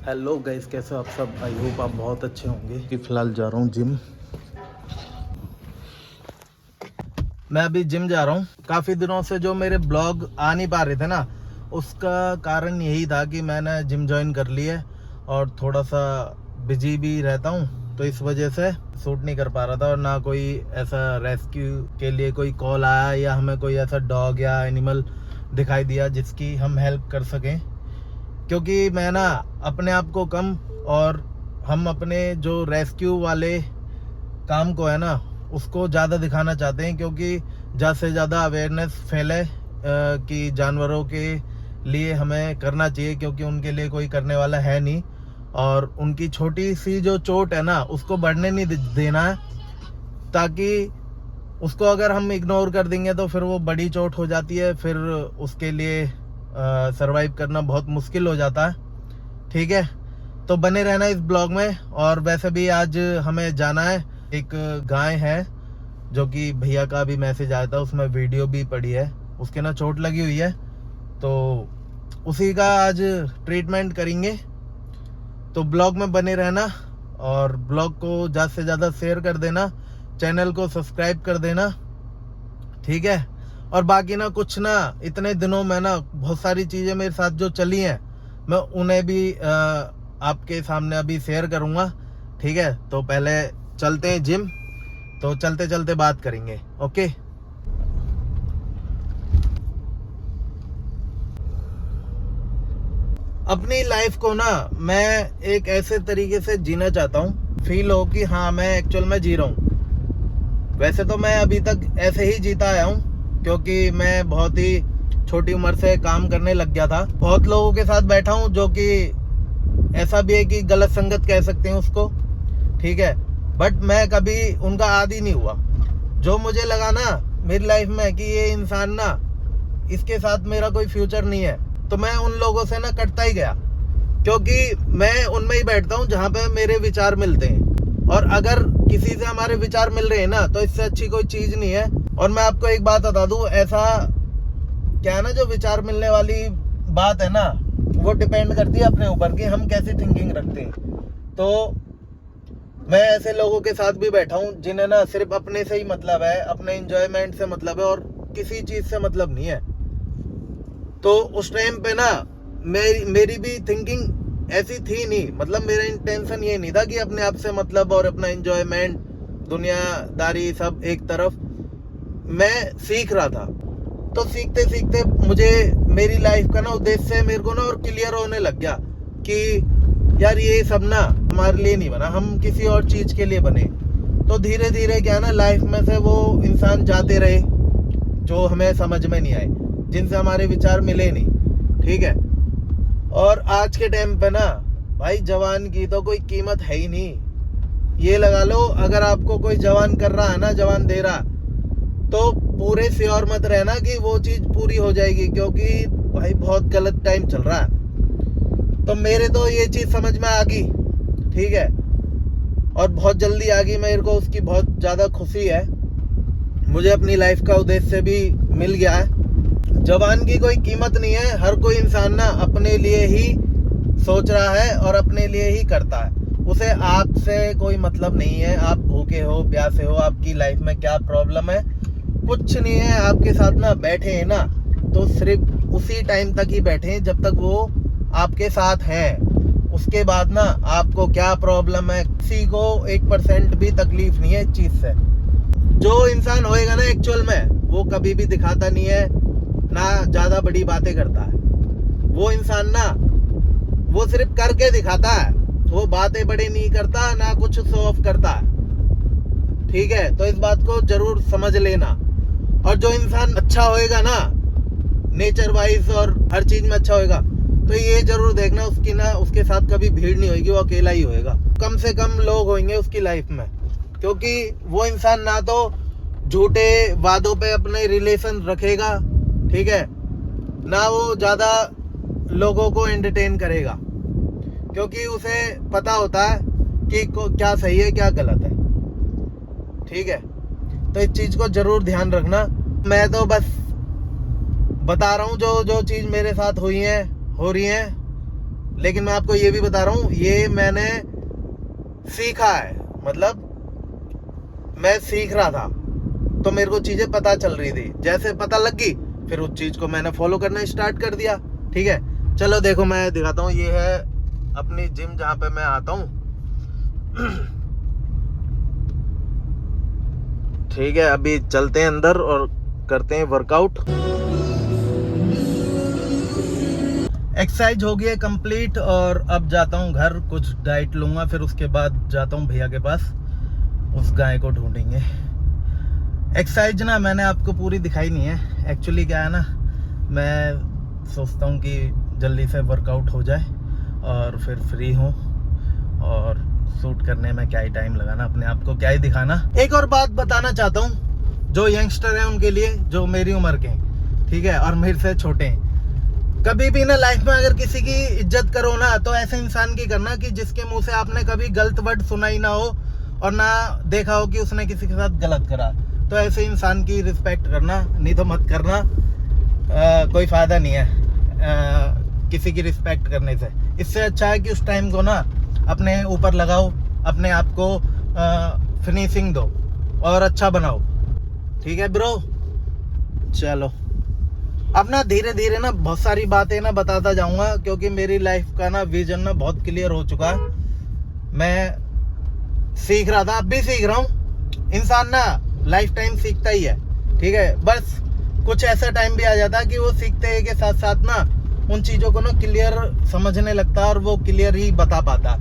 Hello guys, कैसे हो आप सब। आई होप आप बहुत अच्छे होंगे। कि फ़िलहाल जा रहा हूँ जिम। मैं अभी जिम जा रहा हूँ। काफ़ी दिनों से जो मेरे ब्लॉग आ नहीं पा रहे थे ना, उसका कारण यही था कि मैंने जिम ज्वाइन कर ली है और थोड़ा सा बिजी भी रहता हूँ, तो इस वजह से शूट नहीं कर पा रहा था। और ना कोई ऐसा रेस्क्यू के लिए कोई कॉल आया या हमें कोई ऐसा डॉग या एनिमल दिखाई दिया जिसकी हम हेल्प कर सकें। क्योंकि मैं ना अपने आप को कम और हम अपने जो रेस्क्यू वाले काम को है ना उसको ज़्यादा दिखाना चाहते हैं, क्योंकि ज़्यादा से ज़्यादा अवेयरनेस फैले कि जानवरों के लिए हमें करना चाहिए, क्योंकि उनके लिए कोई करने वाला है नहीं। और उनकी छोटी सी जो चोट है ना उसको बढ़ने नहीं देना है, ताकि उसको अगर हम इग्नोर कर देंगे तो फिर वो बड़ी चोट हो जाती है, फिर उसके लिए सरवाइव करना बहुत मुश्किल हो जाता है। ठीक है, तो बने रहना इस ब्लॉग में। और वैसे भी आज हमें जाना है, एक गाय है जो कि भैया का भी मैसेज आया था, उसमें वीडियो भी पड़ी है, उसके ना चोट लगी हुई है, तो उसी का आज ट्रीटमेंट करेंगे। तो ब्लॉग में बने रहना और ब्लॉग को ज़्यादा से ज़्यादा शेयर कर देना, चैनल को सब्सक्राइब कर देना। ठीक है, और बाकी ना कुछ ना इतने दिनों में ना बहुत सारी चीज़ें मेरे साथ जो चली हैं, मैं उन्हें भी आपके सामने अभी शेयर करूँगा। ठीक है, तो पहले चलते हैं जिम, तो चलते चलते बात करेंगे। ओके। अपनी लाइफ को ना मैं एक ऐसे तरीके से जीना चाहता हूँ, फील हो कि हाँ मैं एक्चुअल में जी रहा हूँ। वैसे तो मैं अभी तक ऐसे ही जीता आया हूँ, क्योंकि मैं बहुत ही छोटी उम्र से काम करने लग गया था। बहुत लोगों के साथ बैठा हूँ जो कि ऐसा भी है कि गलत संगत कह सकते हैं उसको। ठीक है, बट मैं कभी उनका आदी नहीं हुआ। जो मुझे लगा ना मेरी लाइफ में कि ये इंसान ना, इसके साथ मेरा कोई फ्यूचर नहीं है, तो मैं उन लोगों से ना कटता ही गया, क्योंकि मैं उनमें ही बैठता हूँ जहाँ पे मेरे विचार मिलते हैं। और अगर किसी से हमारे विचार मिल रहे हैं ना, तो इससे अच्छी कोई चीज़ नहीं है। और मैं आपको एक बात बता दूँ, ऐसा क्या है ना, जो विचार मिलने वाली बात है ना, वो डिपेंड करती है अपने ऊपर कि हम कैसी थिंकिंग रखते हैं। तो मैं ऐसे लोगों के साथ भी बैठा हूँ जिन्हें ना सिर्फ अपने से ही मतलब है, अपने एंजॉयमेंट से मतलब है, और किसी चीज़ से मतलब नहीं है। तो उस टाइम पे ना मेरी भी थिंकिंग ऐसी थी नहीं, मतलब मेरा इंटेंशन ये नहीं था कि अपने आप से मतलब और अपना एंजॉयमेंट दुनियादारी सब एक तरफ। मैं सीख रहा था, तो सीखते सीखते मुझे मेरी लाइफ का ना उद्देश्य मेरे को ना और क्लियर होने लग गया कि यार ये सब ना हमारे लिए नहीं बना, हम किसी और चीज़ के लिए बने। तो धीरे धीरे क्या ना लाइफ में से वो इंसान जाते रहे जो हमें समझ में नहीं आए, जिनसे हमारे विचार मिले नहीं। ठीक है, और आज के टाइम पे ना भाई जवान की तो कोई कीमत है ही नहीं। ये लगा लो, अगर आपको कोई जवान कर रहा है ना, जवान दे रहा, तो पूरे श्योर मत रहना कि वो चीज़ पूरी हो जाएगी, क्योंकि भाई बहुत गलत टाइम चल रहा है। तो मेरे तो ये चीज़ समझ में आ गई। ठीक है, और बहुत जल्दी आ गई, मेरे को उसकी बहुत ज़्यादा खुशी है। मुझे अपनी लाइफ का उद्देश्य भी मिल गया है। जवान की कोई कीमत नहीं है, हर कोई इंसान ना अपने लिए ही सोच रहा है और अपने लिए ही करता है। उसे आपसे कोई मतलब नहीं है, आप भूखे हो प्यासे हो, आपकी लाइफ में क्या प्रॉब्लम है, कुछ नहीं है। आपके साथ ना बैठे हैं ना, तो सिर्फ उसी टाइम तक ही बैठे हैं जब तक वो आपके साथ हैं। उसके बाद ना आपको क्या प्रॉब्लम है, किसी को 1% भी तकलीफ नहीं है इस चीज़ से। जो इंसान होएगा ना एक्चुअल में, वो कभी भी दिखाता नहीं है, ना ज़्यादा बड़ी बातें करता है। वो इंसान ना वो सिर्फ करके दिखाता है, वो बातें बड़े नहीं करता, ना कुछ शो ऑफ करता है। ठीक है, तो इस बात को जरूर समझ लेना। और जो इंसान अच्छा होएगा ना, नेचर वाइज और हर चीज़ में अच्छा होएगा, तो ये जरूर देखना उसकी ना उसके साथ कभी भीड़ नहीं होगी, वो अकेला ही होएगा। कम से कम लोग होंगे उसकी लाइफ में, क्योंकि वो इंसान ना तो झूठे वादों पे अपने रिलेशन रखेगा, ठीक है, ना वो ज़्यादा लोगों को एंटरटेन करेगा, क्योंकि उसे पता होता है कि क्या सही है क्या गलत है। ठीक है, तो इस चीज़ को ज़रूर ध्यान रखना। मैं तो बस बता रहा हूँ जो जो चीज़ मेरे साथ हुई है, हो रही हैं, लेकिन मैं आपको ये भी बता रहा हूँ, ये मैंने सीखा है, मतलब मैं सीख रहा था तो मेरे को चीज़ें पता चल रही थी, जैसे पता लग गई फिर उस चीज़ को मैंने फॉलो करना स्टार्ट कर दिया। ठीक है, चलो देखो मैं दिखाता हूँ, ये है अपनी जिम जहाँ पे मैं आता हूँ। ठीक है, अभी चलते हैं अंदर और करते हैं वर्कआउट। एक्सरसाइज हो गई है कंप्लीट और अब जाता हूँ घर, कुछ डाइट लूँगा, फिर उसके बाद जाता हूँ भैया के पास, उस गाय को ढूंढेंगे। एक्सरसाइज ना मैंने आपको पूरी दिखाई नहीं है, एक्चुअली क्या है ना, मैं सोचता हूँ कि जल्दी से वर्कआउट हो जाए और फिर फ्री हूँ, और शूट करने में क्या ही टाइम लगाना, अपने आप को क्या ही दिखाना। एक और बात बताना चाहता हूँ जो यंगस्टर हैं उनके लिए, जो मेरी उम्र के हैं, ठीक है, और मेरे से छोटे हैं, कभी भी ना लाइफ में अगर किसी की इज्जत करो ना तो ऐसे इंसान की करना कि जिसके मुंह से आपने कभी गलत वर्ड सुना ही ना हो और ना देखा हो कि उसने किसी के साथ गलत करा, तो ऐसे इंसान की रिस्पेक्ट करना, नहीं तो मत करना। कोई फ़ायदा नहीं है किसी की रिस्पेक्ट करने से। इससे अच्छा है कि उस टाइम को ना अपने ऊपर लगाओ, अपने आप को फिनिशिंग दो और अच्छा बनाओ। ठीक है ब्रो, चलो अब ना धीरे धीरे ना बहुत सारी बातें ना बताता जाऊंगा, क्योंकि मेरी लाइफ का ना विजन ना बहुत क्लियर हो चुका है। मैं सीख रहा था, अब भी सीख रहा हूँ। इंसान ना लाइफ टाइम सीखता ही है, ठीक है, बस कुछ ऐसा टाइम भी आ जाता है कि वो सीखते के साथ साथ ना उन चीज़ों को ना क्लियर समझने लगता है और वो क्लियर ही बता पाता,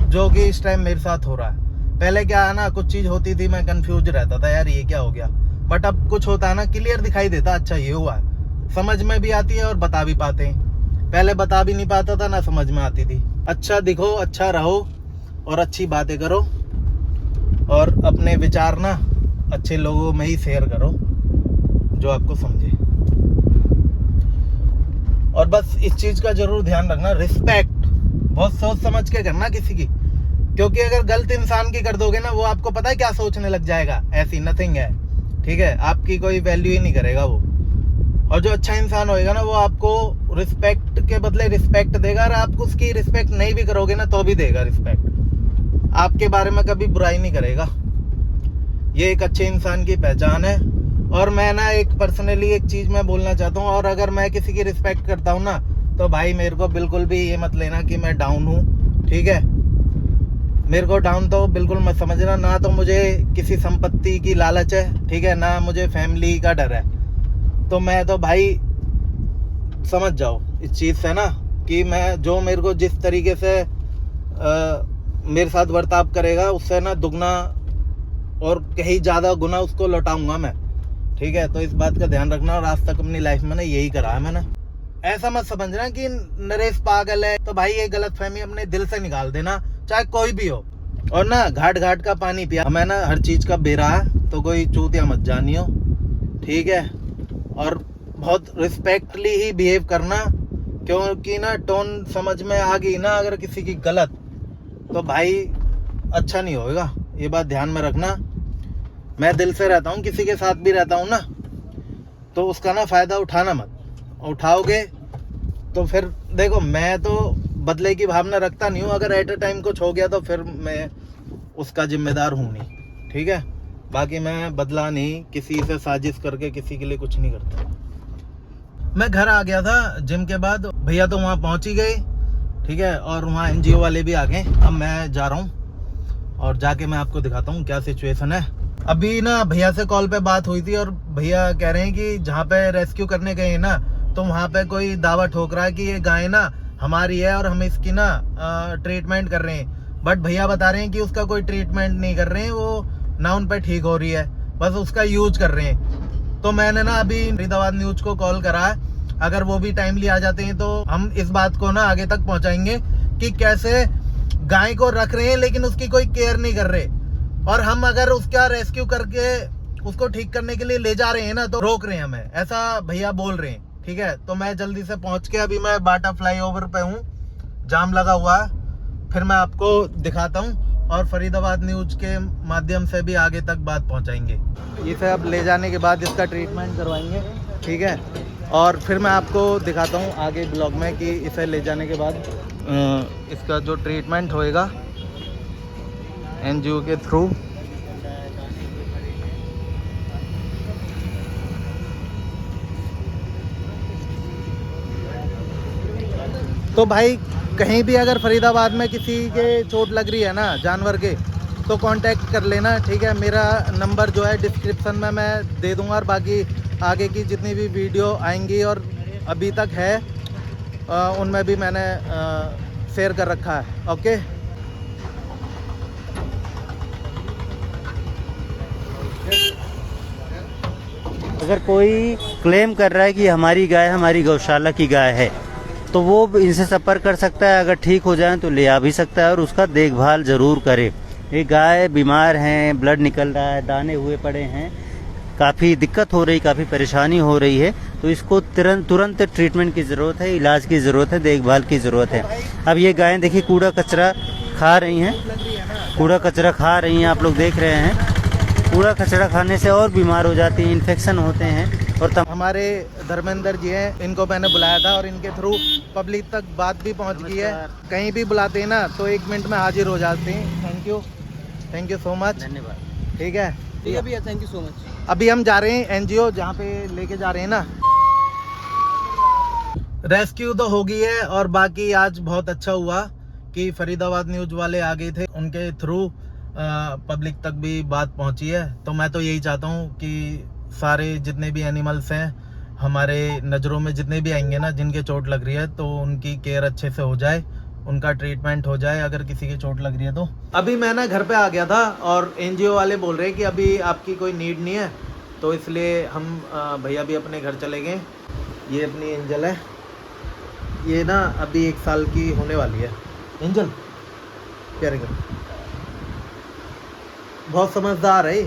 जो कि इस टाइम मेरे साथ हो रहा है। पहले क्या है ना, कुछ चीज़ होती थी मैं कंफ्यूज रहता था, यार ये क्या हो गया, बट अब कुछ होता है ना क्लियर दिखाई देता, अच्छा ये हुआ, समझ में भी आती है और बता भी पाते हैं। पहले बता भी नहीं पाता था, ना समझ में आती थी। अच्छा दिखो, अच्छा रहो और अच्छी बातें करो, और अपने विचार ना अच्छे लोगों में ही शेयर करो जो आपको समझे। और बस इस चीज़ का जरूर ध्यान रखना, रिस्पेक्ट बहुत सोच समझ के करना किसी की, क्योंकि अगर गलत इंसान की कर दोगे ना, वो आपको पता है क्या सोचने लग जाएगा, ऐसी नथिंग है, ठीक है, आपकी कोई वैल्यू ही नहीं करेगा वो। और जो अच्छा इंसान होएगा ना, वो आपको रिस्पेक्ट के बदले रिस्पेक्ट देगा, और आप उसकी रिस्पेक्ट नहीं भी करोगे ना तो भी देगा रिस्पेक्ट, आपके बारे में कभी बुराई नहीं करेगा। ये एक अच्छे इंसान की पहचान है। और मैं ना एक पर्सनली एक चीज़ मैं बोलना चाहता हूँ, और अगर मैं किसी की रिस्पेक्ट करता हूँ ना, तो भाई मेरे को बिल्कुल भी ये मत लेना कि मैं डाउन हूँ, ठीक है, मेरे को डाउन तो बिल्कुल मत समझना। ना तो मुझे किसी संपत्ति की लालच है, ठीक है, ना मुझे फैमिली का डर है, तो मैं तो भाई समझ जाओ इस चीज़ से ना कि मैं जो मेरे को जिस तरीके से मेरे साथ बर्ताव करेगा, उससे ना दुगना और कहीं ज़्यादा गुना उसको लौटाऊंगा मैं, ठीक है। तो इस बात का ध्यान रखना, और आज तक अपनी लाइफ में ना यही करा है मैंने। ऐसा मत समझना कि नरेश पागल है, तो भाई ये गलतफहमी अपने दिल से निकाल देना, चाहे कोई भी हो। और ना घाट घाट का पानी पिया, हमें ना हर चीज़ का बेरा है, तो कोई चूतिया मत जानियो, ठीक है। और बहुत रिस्पेक्टली ही बिहेव करना, क्योंकि ना टोन समझ में आ गई ना अगर किसी की गलत, तो भाई अच्छा नहीं होएगा, ये बात ध्यान में रखना। मैं दिल से रहता हूँ, किसी के साथ भी रहता हूँ ना, तो उसका ना फ़ायदा उठाना मत, उठाओगे तो फिर देखो, मैं तो बदले की भावना रखता नहीं हूँ, अगर एट अ टाइम कुछ हो गया तो फिर मैं उसका जिम्मेदार हूँ नहीं, ठीक है। बाकी मैं बदला नहीं, किसी से साजिश करके किसी के लिए कुछ नहीं करता। मैं घर आ गया था जिम के बाद, भैया तो वहाँ पहुँच ही गए, ठीक है, और वहाँ NGO वाले भी आ गए। अब मैं जा रहा हूँ और जाके मैं आपको दिखाता हूँ क्या सिचुएशन है। अभी ना भैया से कॉल पे बात हुई थी, और भैया कह रहे हैं कि जहाँ पे रेस्क्यू करने गए ना, तो वहाँ पे कोई दावा ठोक रहा है कि ये गाय ना हमारी है और हम इसकी ना ट्रीटमेंट कर रहे हैं। बट भैया बता रहे हैं कि उसका कोई ट्रीटमेंट नहीं कर रहे हैं, वो ना उन पे ठीक हो रही है, बस उसका यूज कर रहे हैं। तो मैंने ना अभी फरीदाबाद न्यूज को कॉल करा है, अगर वो भी टाइमली आ जाते हैं तो हम इस बात को ना आगे तक पहुँचाएंगे कि कैसे गाय को रख रहे हैं लेकिन उसकी कोई केयर नहीं कर रहे, और हम अगर उसका रेस्क्यू करके उसको ठीक करने के लिए ले जा रहे हैं ना, तो रोक रहे हैं हमें, ऐसा भैया बोल रहे हैं, ठीक है। तो मैं जल्दी से पहुंच के, अभी मैं बाटा फ्लाईओवर पे हूँ, जाम लगा हुआ है, फिर मैं आपको दिखाता हूँ, और फरीदाबाद न्यूज के माध्यम से भी आगे तक बात पहुँचाएंगे। इसे अब ले जाने के बाद इसका ट्रीटमेंट करवाएंगे, ठीक है, और फिर मैं आपको दिखाता हूँ आगे ब्लॉग में कि इसे ले जाने के बाद इसका जो ट्रीटमेंट होएगा एनजीओ के थ्रू। तो भाई कहीं भी अगर फरीदाबाद में किसी के चोट लग रही है ना जानवर के, तो कांटेक्ट कर लेना, ठीक है। मेरा नंबर जो है डिस्क्रिप्शन में मैं दे दूंगा, और बाकी आगे की जितनी भी वीडियो आएंगी और अभी तक है उनमें भी मैंने शेयर कर रखा है। ओके, अगर कोई क्लेम कर रहा है कि हमारी गाय हमारी गौशाला की गाय है, तो वो इनसे संपर्क कर सकता है। अगर ठीक हो जाए तो ले आ भी सकता है, और उसका देखभाल ज़रूर करे। ये गाय बीमार हैं, ब्लड निकल रहा है, दाने हुए पड़े हैं, काफ़ी दिक्कत हो रही, काफ़ी परेशानी हो रही है, तो इसको तुरंत ट्रीटमेंट की ज़रूरत है, इलाज की ज़रूरत है, देखभाल की ज़रूरत है। अब ये गायें देखिए कूड़ा कचरा खा रही हैं, कूड़ा कचरा खा रही हैं, आप लोग देख रहे हैं। कूड़ा कचरा खाने से और बीमार हो जाती हैं, इन्फेक्शन होते हैं। और हमारे धर्मेंद्र जी हैं, इनको मैंने बुलाया था और इनके थ्रू पब्लिक तक बात भी पहुंच गई है। कहीं भी बुलाते हैं ना तो 1 मिनट में हाजिर हो जाते हैं। थैंक यू सो मच, धन्यवाद। ठीक है भैया, थैंक यू सो मच। अभी हम जा रहे हैं एनजीओ जहाँ पे लेके जा रहे हैं ना। रेस्क्यू तो हो गई है, और बाकी आज बहुत अच्छा हुआ कि फरीदाबाद न्यूज वाले आ गए थे, उनके थ्रू पब्लिक तक भी बात पहुंची है। तो मैं तो यही चाहता हूँ कि सारे जितने भी एनिमल्स हैं हमारे नज़रों में, जितने भी आएंगे ना जिनके चोट लग रही है, तो उनकी केयर अच्छे से हो जाए, उनका ट्रीटमेंट हो जाए अगर किसी की चोट लग रही है तो। अभी मैं ना घर पे आ गया था और एनजीओ वाले बोल रहे हैं कि अभी आपकी कोई नीड नहीं है, तो इसलिए हम भैया भी अपने घर चले गए। ये अपनी एंजल है, ये ना अभी 1 साल की होने वाली है। एंजल प्यारे कर, बहुत समझदार है।